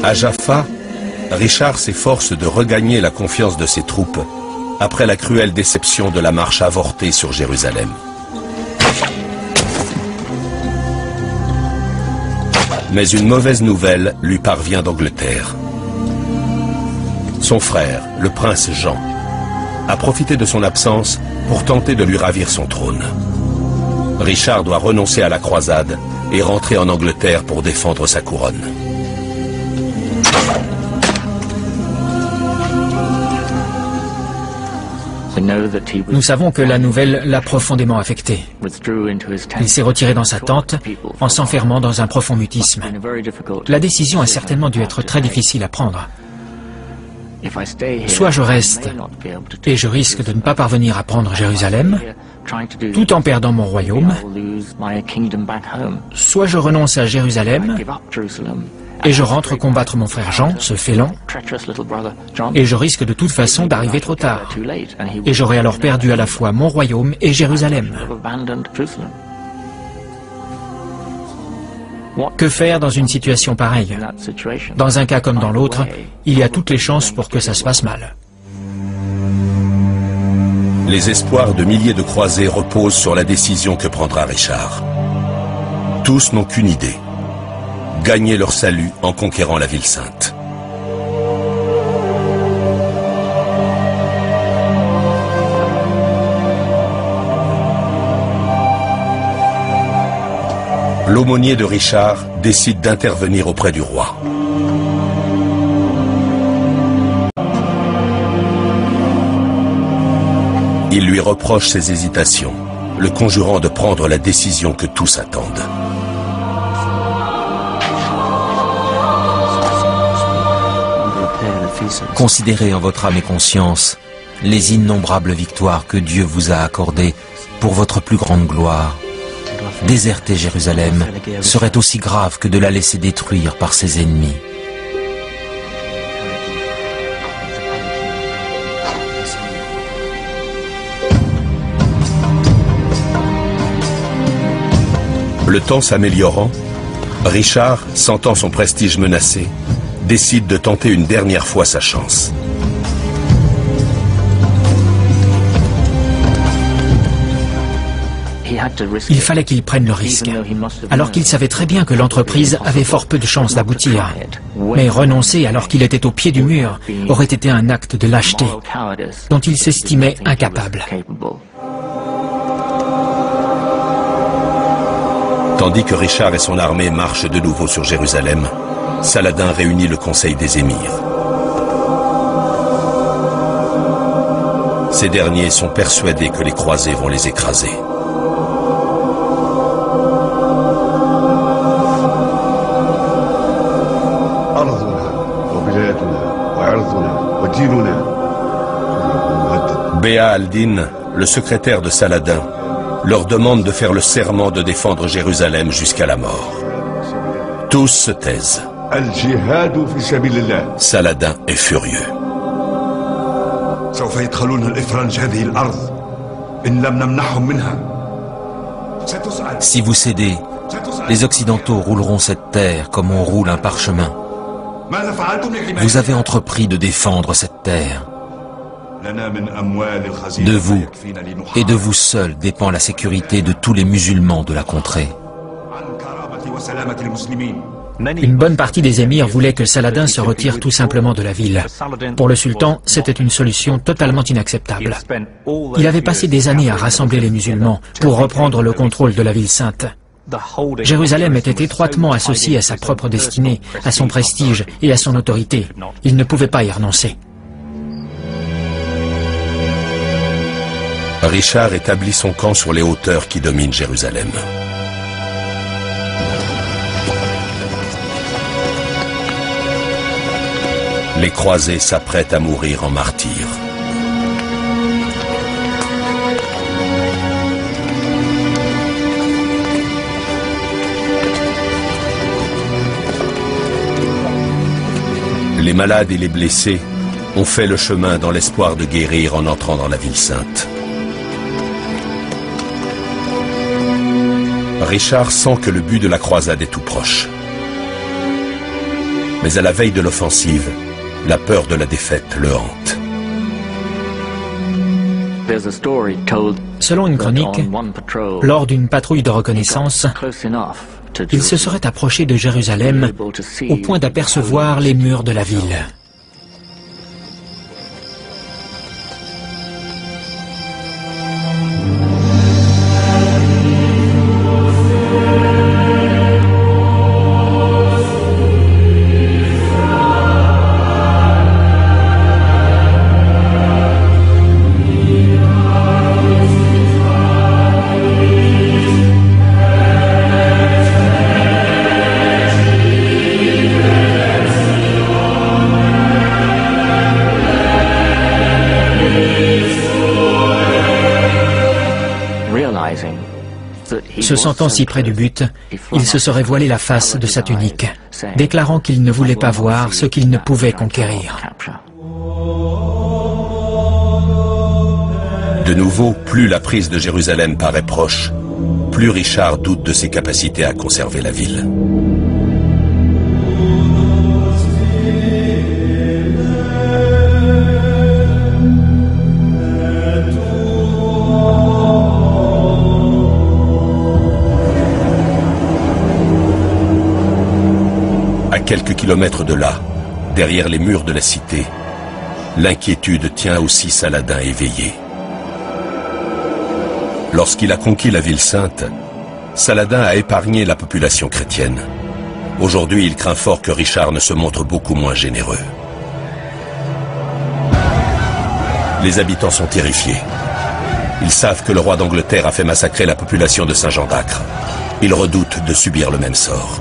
À Jaffa, Richard s'efforce de regagner la confiance de ses troupes après la cruelle déception de la marche avortée sur Jérusalem. Mais une mauvaise nouvelle lui parvient d'Angleterre. Son frère, le prince Jean, a profité de son absence pour tenter de lui ravir son trône. Richard doit renoncer à la croisade et rentrer en Angleterre pour défendre sa couronne. Nous savons que la nouvelle l'a profondément affecté. Il s'est retiré dans sa tente en s'enfermant dans un profond mutisme. La décision a certainement dû être très difficile à prendre. Soit je reste et je risque de ne pas parvenir à prendre Jérusalem, tout en perdant mon royaume, soit je renonce à Jérusalem et je rentre combattre mon frère Jean, ce félon, et je risque de toute façon d'arriver trop tard. Et j'aurai alors perdu à la fois mon royaume et Jérusalem. Que faire dans une situation pareille? Dans un cas comme dans l'autre, il y a toutes les chances pour que ça se passe mal. Les espoirs de milliers de croisés reposent sur la décision que prendra Richard. Tous n'ont qu'une idée: gagner leur salut en conquérant la ville sainte. L'aumônier de Richard décide d'intervenir auprès du roi. Il lui reproche ses hésitations, le conjurant de prendre la décision que tous attendent. Considérez en votre âme et conscience les innombrables victoires que Dieu vous a accordées pour votre plus grande gloire. Déserter Jérusalem serait aussi grave que de la laisser détruire par ses ennemis. Le temps s'améliorant, Richard, sentant son prestige menacé, décide de tenter une dernière fois sa chance. Il fallait qu'il prenne le risque, alors qu'il savait très bien que l'entreprise avait fort peu de chances d'aboutir. Mais renoncer alors qu'il était au pied du mur aurait été un acte de lâcheté dont il s'estimait incapable. Tandis que Richard et son armée marchent de nouveau sur Jérusalem, Saladin réunit le conseil des émirs. Ces derniers sont persuadés que les croisés vont les écraser. Béa al-Din, le secrétaire de Saladin, leur demande de faire le serment de défendre Jérusalem jusqu'à la mort. Tous se taisent. Saladin est furieux. Si vous cédez, les Occidentaux rouleront cette terre comme on roule un parchemin. Vous avez entrepris de défendre cette terre. De vous et de vous seul dépend la sécurité de tous les musulmans de la contrée. Une bonne partie des émirs voulaient que Saladin se retire tout simplement de la ville. Pour le sultan, c'était une solution totalement inacceptable. Il avait passé des années à rassembler les musulmans pour reprendre le contrôle de la ville sainte. Jérusalem était étroitement associée à sa propre destinée, à son prestige et à son autorité. Il ne pouvait pas y renoncer. Richard établit son camp sur les hauteurs qui dominent Jérusalem. Les croisés s'apprêtent à mourir en martyrs. Les malades et les blessés ont fait le chemin dans l'espoir de guérir en entrant dans la ville sainte. Richard sent que le but de la croisade est tout proche. Mais à la veille de l'offensive, la peur de la défaite le hante. Selon une chronique, lors d'une patrouille de reconnaissance, il se serait approché de Jérusalem au point d'apercevoir les murs de la ville. Se sentant si près du but, il se serait voilé la face de sa tunique, déclarant qu'il ne voulait pas voir ce qu'il ne pouvait conquérir. De nouveau, plus la prise de Jérusalem paraît proche, plus Richard doute de ses capacités à conserver la ville. À quelques kilomètres de là, derrière les murs de la cité, l'inquiétude tient aussi Saladin éveillé. Lorsqu'il a conquis la ville sainte, Saladin a épargné la population chrétienne. Aujourd'hui, il craint fort que Richard ne se montre beaucoup moins généreux. Les habitants sont terrifiés. Ils savent que le roi d'Angleterre a fait massacrer la population de Saint-Jean d'Acre. Ils redoutent de subir le même sort.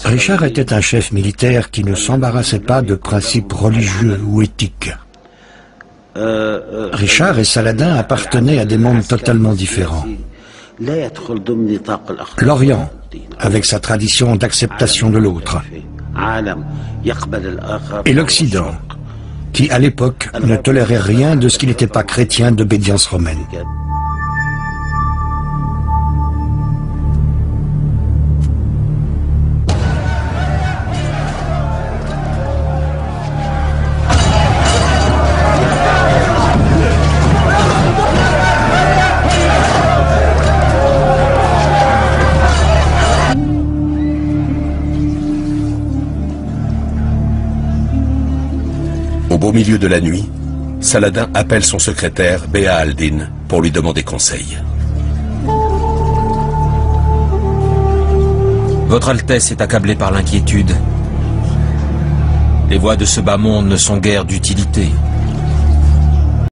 Richard était un chef militaire qui ne s'embarrassait pas de principes religieux ou éthiques. Richard et Saladin appartenaient à des mondes totalement différents. L'Orient, avec sa tradition d'acceptation de l'autre, et l'Occident, qui à l'époque ne tolérait rien de ce qui n'était pas chrétien d'obédience romaine. Au milieu de la nuit, Saladin appelle son secrétaire, Béa al-Din, pour lui demander conseil. Votre Altesse est accablée par l'inquiétude. Les voies de ce bas monde ne sont guère d'utilité.